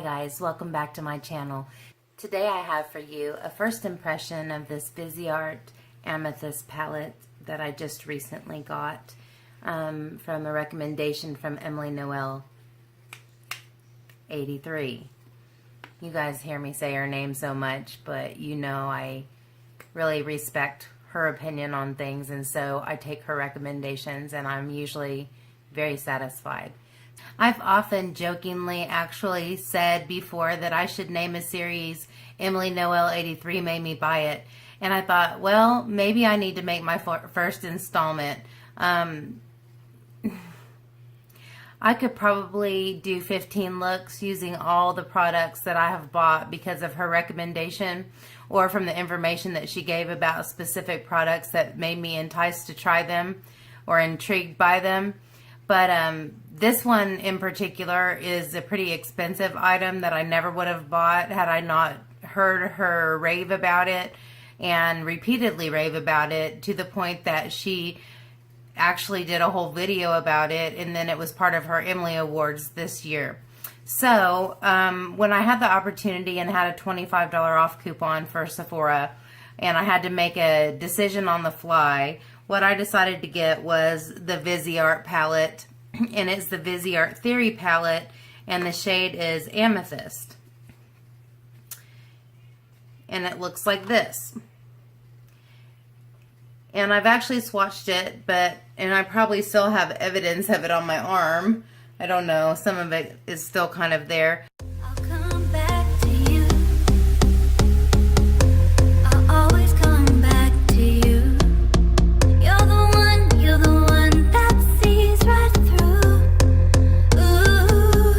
guys, welcome back to my channel. Today I have for you a first impression of this Viseart Amethyst palette that I just recently got from a recommendation from Emilynoel83. You guys hear me say her name so much, but you know I really respect her opinion on things, and so I take her recommendations and I'm usually very satisfied. I've often jokingly actually said before that I should name a series Emilynoel83 Made Me Buy It, and I thought, well, maybe I need to make my first installment. I could probably do 15 looks using all the products that I have bought because of her recommendation or from the information that she gave about specific products that made me enticed to try them or intrigued by them. But this one in particular is a pretty expensive item that I never would have bought had I not heard her rave about it and repeatedly rave about it, to the point that she actually did a whole video about it, and then it was part of her Emily Awards this year. So when I had the opportunity and had a $25 off coupon for Sephora and I had to make a decision on the fly, what I decided to get was the Viseart palette, and it's the Viseart Theory palette, and the shade is Amethyst. And it looks like this. And I've actually swatched it, and I probably still have evidence of it on my arm. I don't know, some of it is still kind of there. I'll come back to you. I'll always come back to you. You're the one that sees right through. Ooh,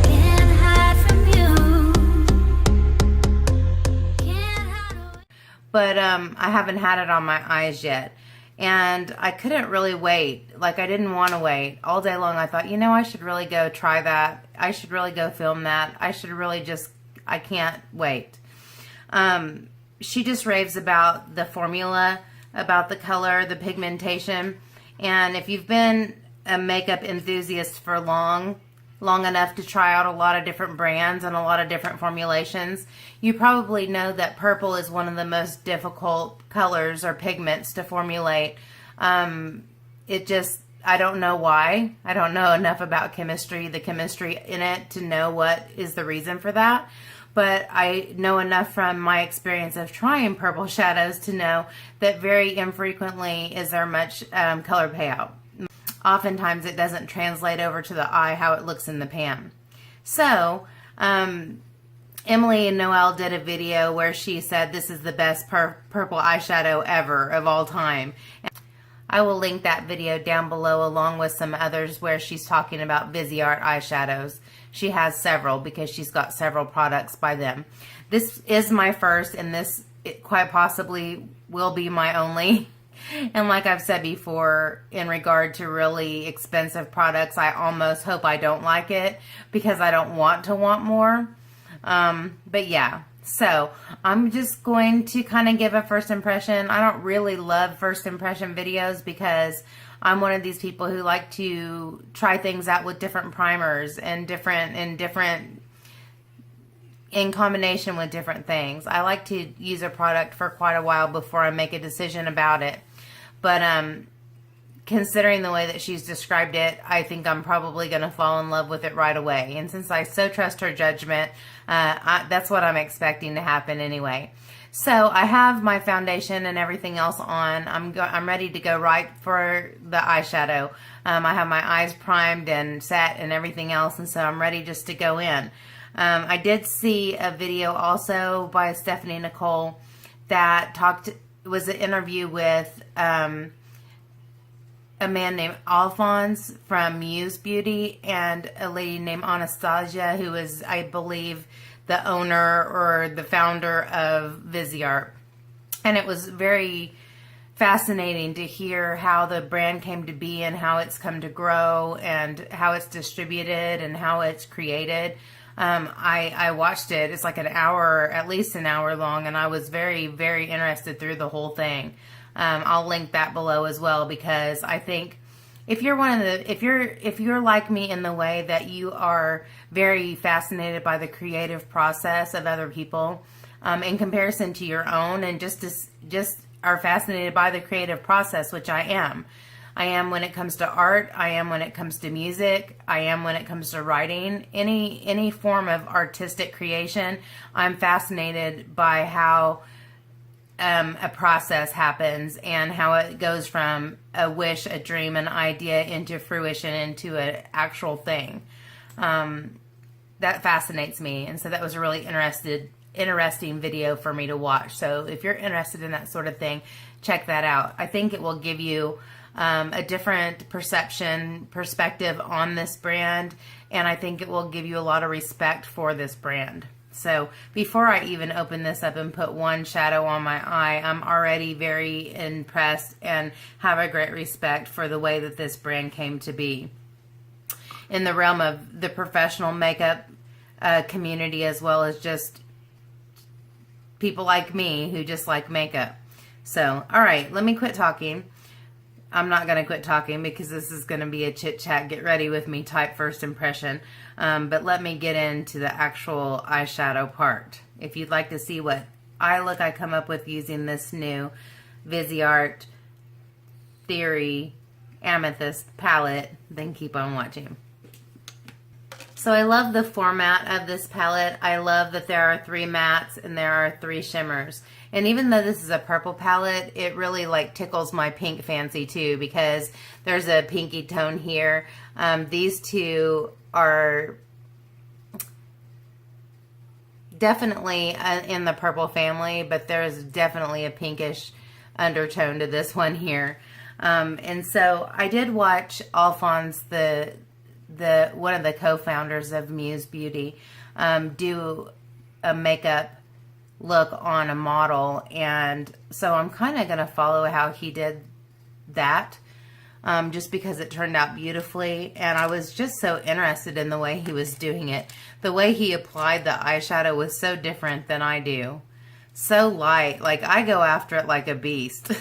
can't hide from you. Can't hide away. But I haven't had it on my eyes yet. And I couldn't really wait. Like, I didn't want to wait. All day long I thought, you know, I should really go try that. I should really go film that. I should really just, I can't wait. She just raves about the formula, about the color, the pigmentation. And if you've been a makeup enthusiast for long enough to try out a lot of different brands and a lot of different formulations, you probably know that purple is one of the most difficult colors or pigments to formulate. It just, I don't know why. I don't know enough about the chemistry in it to know what is the reason for that. But I know enough from my experience of trying purple shadows to know that very infrequently is there much color payout. Oftentimes it doesn't translate over to the eye how it looks in the pan. So, Emilynoel did a video where she said this is the best purple eyeshadow ever of all time. I will link that video down below along with some others where she's talking about Viseart eyeshadows. She has several because she's got several products by them. This is my first, and this quite possibly will be my only. And like I've said before, in regard to really expensive products, I almost hope I don't like it because I don't want to want more. But yeah, so I'm just going to kind of give a first impression. I don't really love first impression videos because I'm one of these people who like to try things out with different primers and in combination with different things. I like to use a product for quite a while before I make a decision about it. But considering the way that she's described it, I think I'm probably going to fall in love with it right away. And since I so trust her judgment, that's what I'm expecting to happen anyway. So I have my foundation and everything else on. I'm ready to go right for the eyeshadow. I have my eyes primed and set and everything else, and so I'm ready just to go in. I did see a video also by Nicole that was an interview with a man named Alphonse from Muse Beauty and a lady named Anastasia, who is, I believe, the owner or the founder of Viseart. And it was very fascinating to hear how the brand came to be and how it's come to grow and how it's distributed and how it's created. I watched it. It's like an hour, at least an hour long, and I was very, very interested through the whole thing. I'll link that below as well because I think if you're one of the, if you're like me in the way that you are very fascinated by the creative process of other people, in comparison to your own, and just are fascinated by the creative process, which I am. I am when it comes to art. I am when it comes to music. I am when it comes to writing. Any form of artistic creation, I'm fascinated by how a process happens and how it goes from a wish, a dream, an idea into fruition, into an actual thing. That fascinates me, and so that was a really interesting video for me to watch. So if you're interested in that sort of thing, check that out. I think it will give you a different perspective on this brand, and I think it will give you a lot of respect for this brand. So before I even open this up and put one shadow on my eye, I'm already very impressed and have a great respect for the way that this brand came to be in the realm of the professional makeup community, as well as just people like me who just like makeup. So, all right, let me quit talking. I'm not going to quit talking because this is going to be a chit chat, get ready with me type first impression. But let me get into the actual eyeshadow part. If you'd like to see what I come up with using this new Viseart Theory Amethyst palette, then keep on watching. So I love the format of this palette. I love that there are 3 mattes and there are 3 shimmers. And even though this is a purple palette, it really like tickles my pink fancy too, because there's a pinky tone here. These two are definitely in the purple family, but there's definitely a pinkish undertone to this one here. And so I did watch Alphonse, the one of the co-founders of Muse Beauty, do a makeup look on a model, and so I'm kind of going to follow how he did that, just because it turned out beautifully, and I was just so interested in the way he was doing it. The way he applied the eyeshadow was so different than I do. So light, like I go after it like a beast.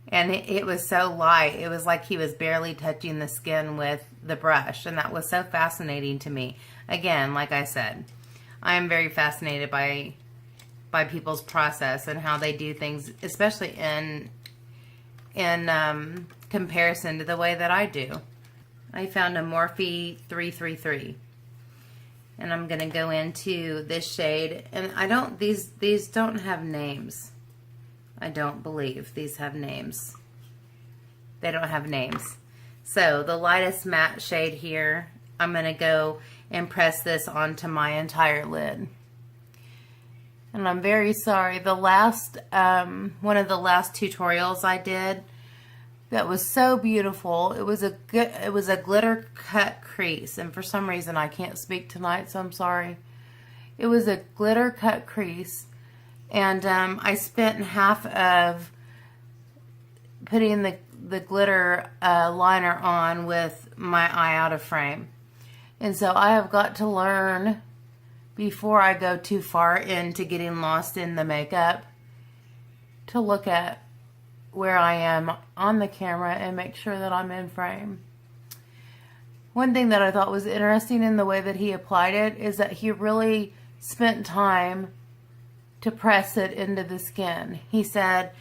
And it was so light. It was like he was barely touching the skin with the brush. And that was so fascinating to me. Again, like I said, I am very fascinated by people's process and how they do things, especially in comparison to the way that I do. I found a Morphe 333. And I'm going to go into this shade. And these don't have names. I don't believe these have names. They don't have names. So the lightest matte shade here, I'm going to go and press this onto my entire lid. And I'm very sorry. The last, one of the last tutorials I did that was so beautiful. It was a glitter cut crease, and for some reason I can't speak tonight, so I'm sorry. It was a glitter cut crease. And I spent half of putting the glitter liner on with my eye out of frame. And so I have got to learn, before I go too far into getting lost in the makeup, to look at where I am on the camera and make sure that I'm in frame. One thing that I thought was interesting in the way that he applied it is that he really spent time to press it into the skin. He said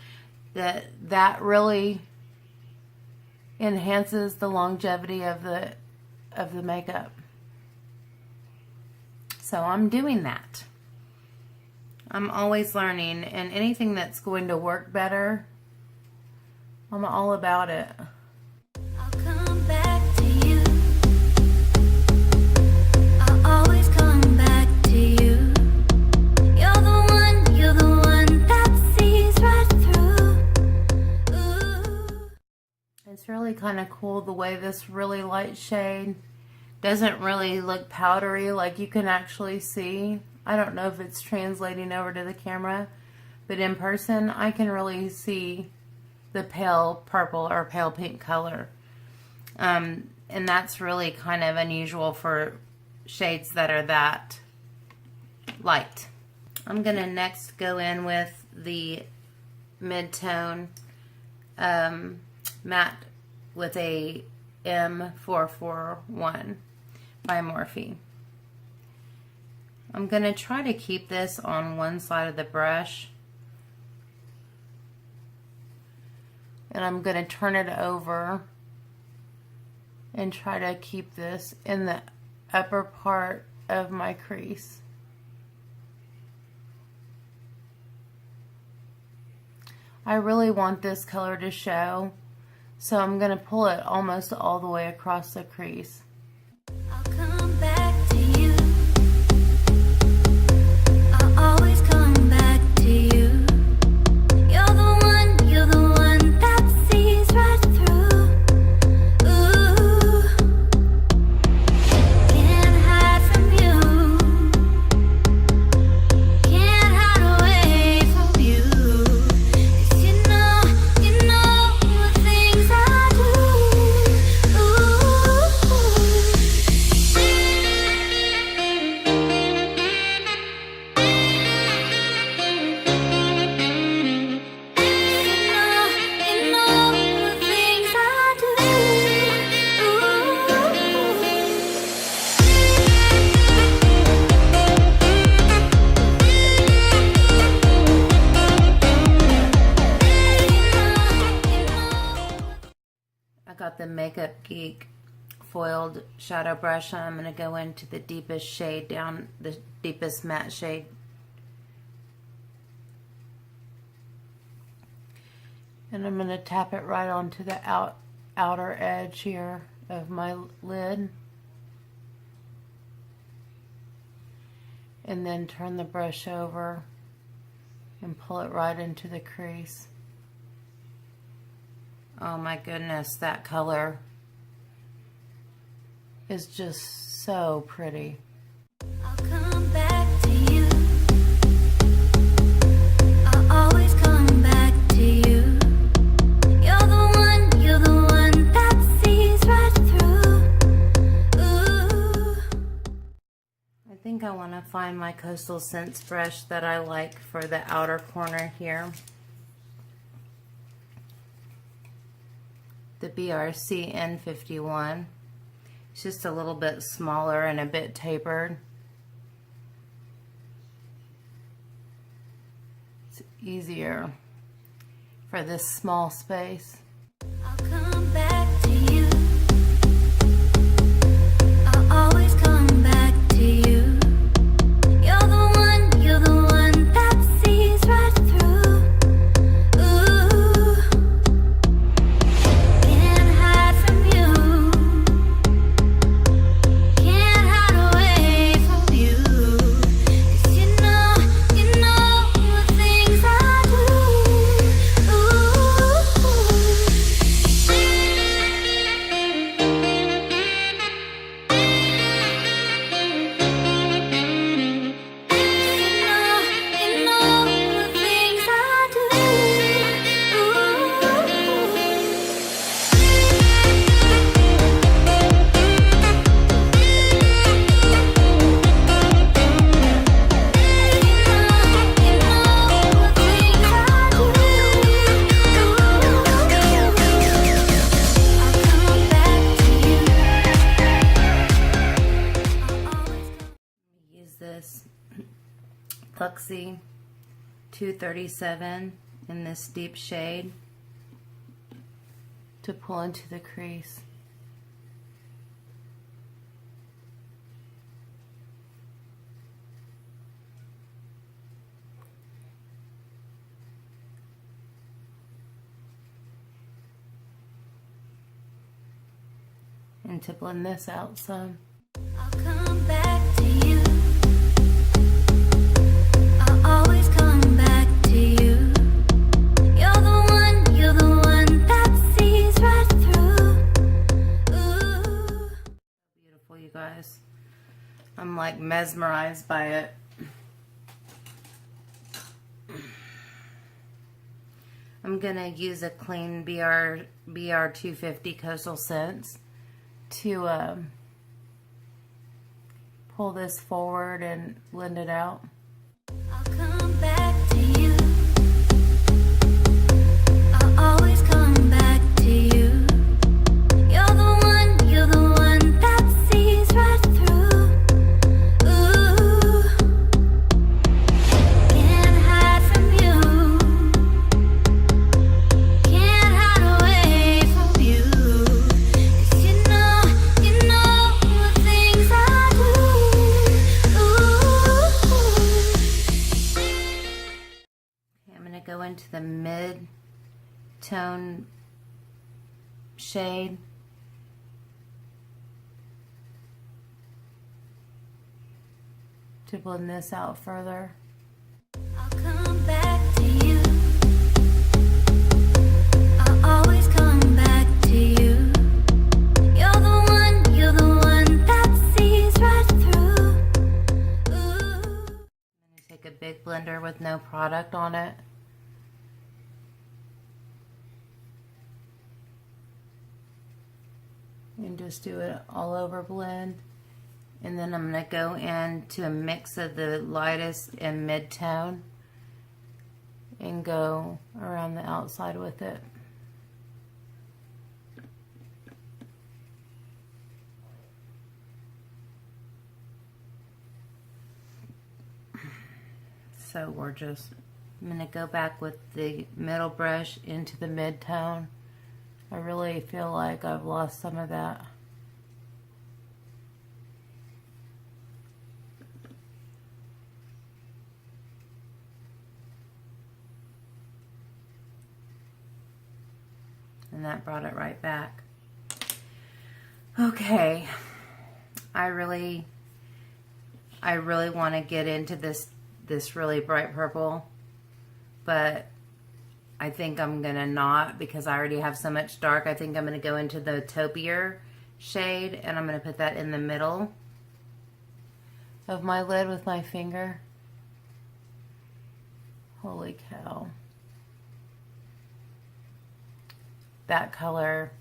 that really enhances the longevity of the makeup. So I'm doing that. I'm always learning, and anything that's going to work better, I'm all about it. I'll come back to you. I'll always come back to you. You're the one that sees right through. Ooh. It's really kind of cool the way this really light shade doesn't really look powdery, like you can actually see. I don't know if it's translating over to the camera, but in person I can really see the pale purple or pale pink color. And that's really kind of unusual for shades that are that light. I'm going to next go in with the mid-tone matte with a M441 by Morphe. I'm going to try to keep this on one side of the brush. And I'm going to turn it over and try to keep this in the upper part of my crease. I really want this color to show, so I'm going to pull it almost all the way across the crease. I'll come back to you. I'll always come back to you. You're the one that sees right through. Ooh, can't hide from you. Can't hide away from you. 'Cause you know the things I do. Ooh. I got the Makeup Geek foiled shadow brush, and I'm going to go into the deepest shade down, the deepest matte shade. And I'm going to tap it right onto the outer edge here of my lid. And then turn the brush over and pull it right into the crease. Oh my goodness, that color is just so pretty. I'll come back to you. I'll always come back to you. You're the one that sees right through. Ooh. I think I want to find my Coastal Scents brush that I like for the outer corner here. The BRC N51. It's just a little bit smaller and a bit tapered. It's easier for this small space. I'll come back to you. I'll always come back to you. You're the one that sees right through. Ooh, can't hide from you. Can't hide away from you. 'Cause you know the things I do. Ooh. Use this Luxie 237 in this deep shade to pull into the crease. And to blend this out some. I'll come back to you. I'll always come back to you. You're the one that sees right through. Ooh. Beautiful, you guys. I'm like mesmerized by it. I'm gonna use a clean BR 250 Coastal Scents to pull this forward and blend it out. I'll come back to you. I'll always come back to you. mid-tone shade. To blend this out further. I'll come back to you. I'll always come back to you. You're the one that sees right through. Ooh. I'm going to take a big blender with no product on it. And just do it all over blend. And then I'm going to go into a mix of the lightest and mid-tone and go around the outside with it. So gorgeous. I'm going to go back with the middle brush into the mid-tone. I really feel like I've lost some of that. And that brought it right back. Okay. I really want to get into this really bright purple, but I think I'm gonna not, because I already have so much dark. I think I'm gonna go into the taupier shade, and I'm gonna put that in the middle of my lid with my finger. Holy cow. That color,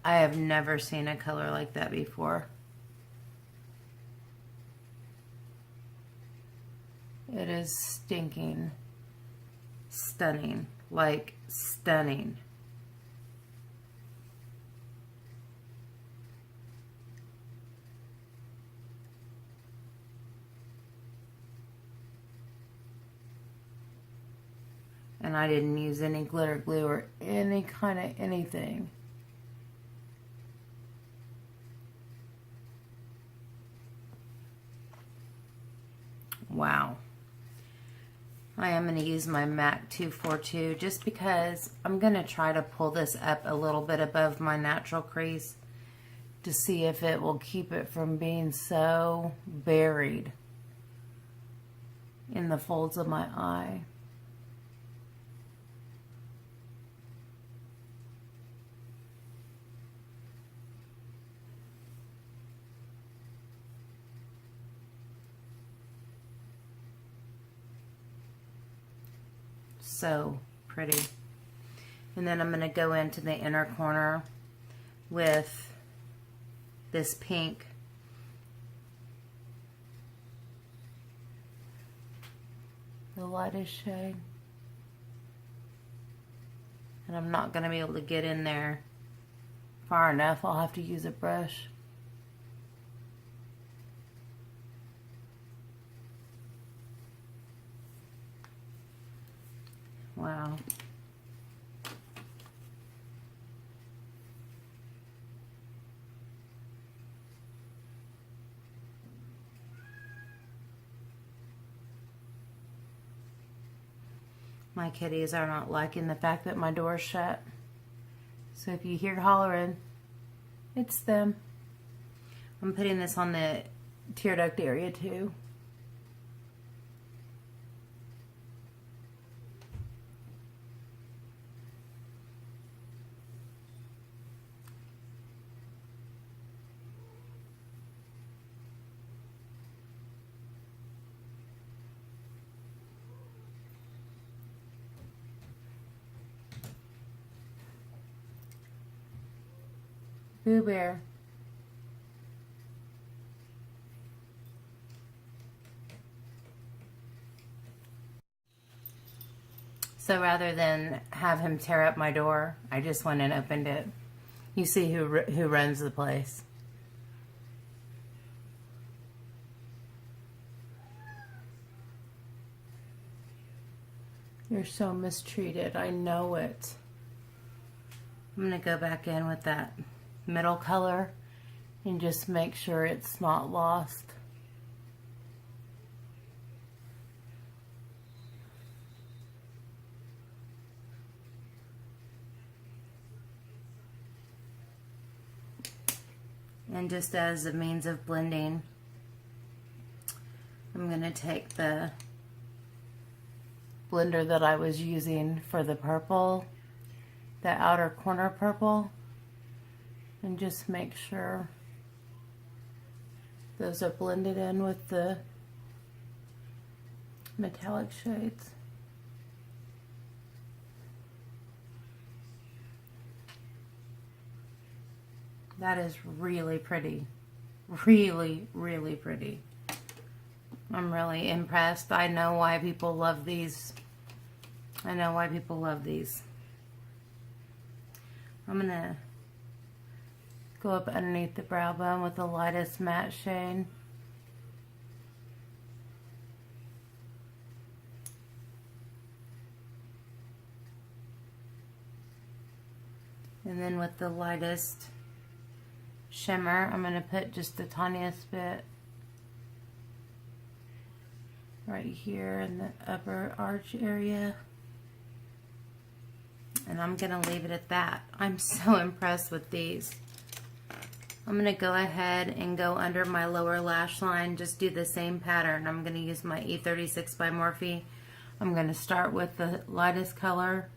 I have never seen a color like that before. It is stinking stunning, like stunning. And I didn't use any glitter glue or any kind of anything. Wow. I am going to use my MAC 242 just because I'm going to try to pull this up a little bit above my natural crease to see if it will keep it from being so buried in the folds of my eye. So pretty. And then I'm going to go into the inner corner with this pink. The lightest shade. And I'm not going to be able to get in there far enough. I'll have to use a brush. Wow. My kitties are not liking the fact that my door's shut. So if you hear hollering, it's them. I'm putting this on the tear duct area too. Boo Bear. So rather than have him tear up my door, I just went and opened it. You see who runs the place. You're so mistreated. I know it. I'm going to go back in with that middle color and just make sure it's not lost. And just as a means of blending, I'm going to take the blender that I was using for the purple, the outer corner purple, and just make sure those are blended in with the metallic shades. That is really pretty. Really, really pretty. I'm really impressed. I know why people love these. I know why people love these. I'm going to go up underneath the brow bone with the lightest matte shade. And then with the lightest shimmer, I'm going to put just the tiniest bit right here in the upper arch area. And I'm going to leave it at that. I'm so impressed with these. I'm going to go ahead and go under my lower lash line, just do the same pattern. I'm going to use my E36 by Morphe. I'm going to start with the lightest color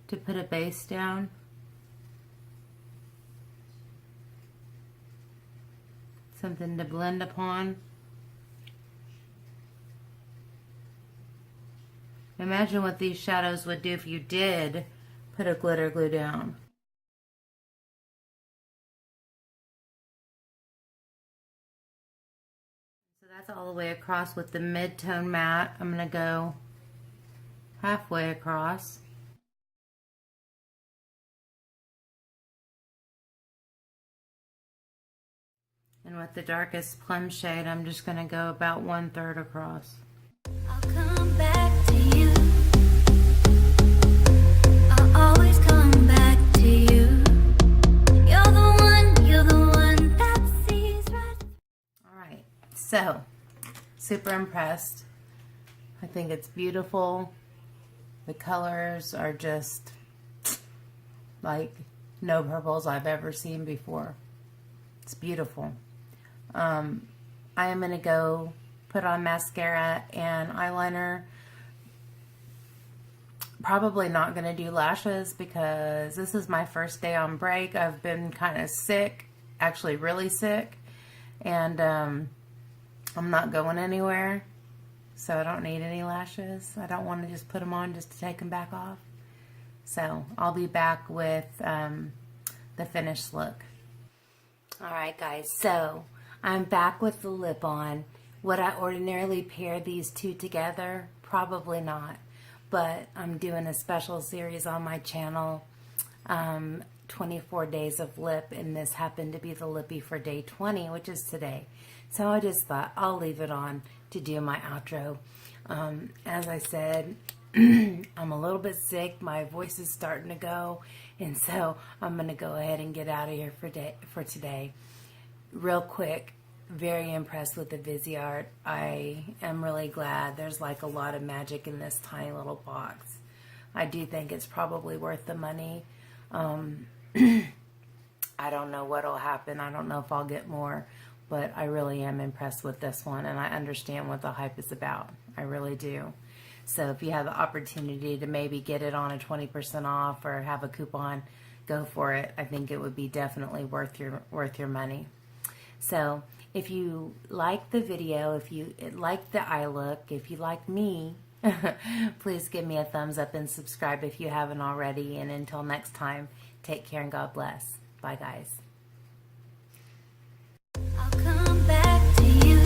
to put a base down. Something to blend upon. Imagine what these shadows would do if you did put a glitter glue down. So that's all the way across with the mid-tone matte. I'm going to go halfway across. And with the darkest plum shade, I'm just going to go about 1/3 across. I'll come back to you. I'll always come back to you. You're the one that sees right. Alright, so super impressed. I think it's beautiful. The colors are just like no purples I've ever seen before. It's beautiful. I am going to go put on mascara and eyeliner. Probably not going to do lashes because this is my first day on break. I've been kind of sick, actually really sick, and I'm not going anywhere, so I don't need any lashes. I don't want to just put them on just to take them back off. So I'll be back with the finished look. Alright guys, so I'm back with the lip on. Would I ordinarily pair these two together? Probably not. But I'm doing a special series on my channel, 24 days of lip, and this happened to be the lippy for day 20, which is today. So I just thought I'll leave it on to do my outro. As I said, I'm a little bit sick. My voice is starting to go, and so I'm going to go ahead and get out of here for today. Real quick, very impressed with the Viseart. I am really glad. There's like a lot of magic in this tiny little box. I do think it's probably worth the money. I don't know what'll happen. I don't know if I'll get more, but I really am impressed with this one, and I understand what the hype is about. I really do. So if you have the opportunity to maybe get it on a 20% off or have a coupon, go for it. I think it would be definitely worth your money. So if you like the video, if you like the eye look, if you like me, please give me a thumbs up and subscribe if you haven't already. And until next time, take care and God bless. Bye guys. I'll come back to you.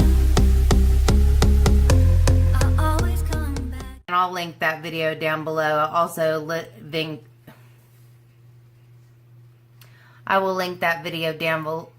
I'll always come back. And I'll link that video down below. I will link that video down below.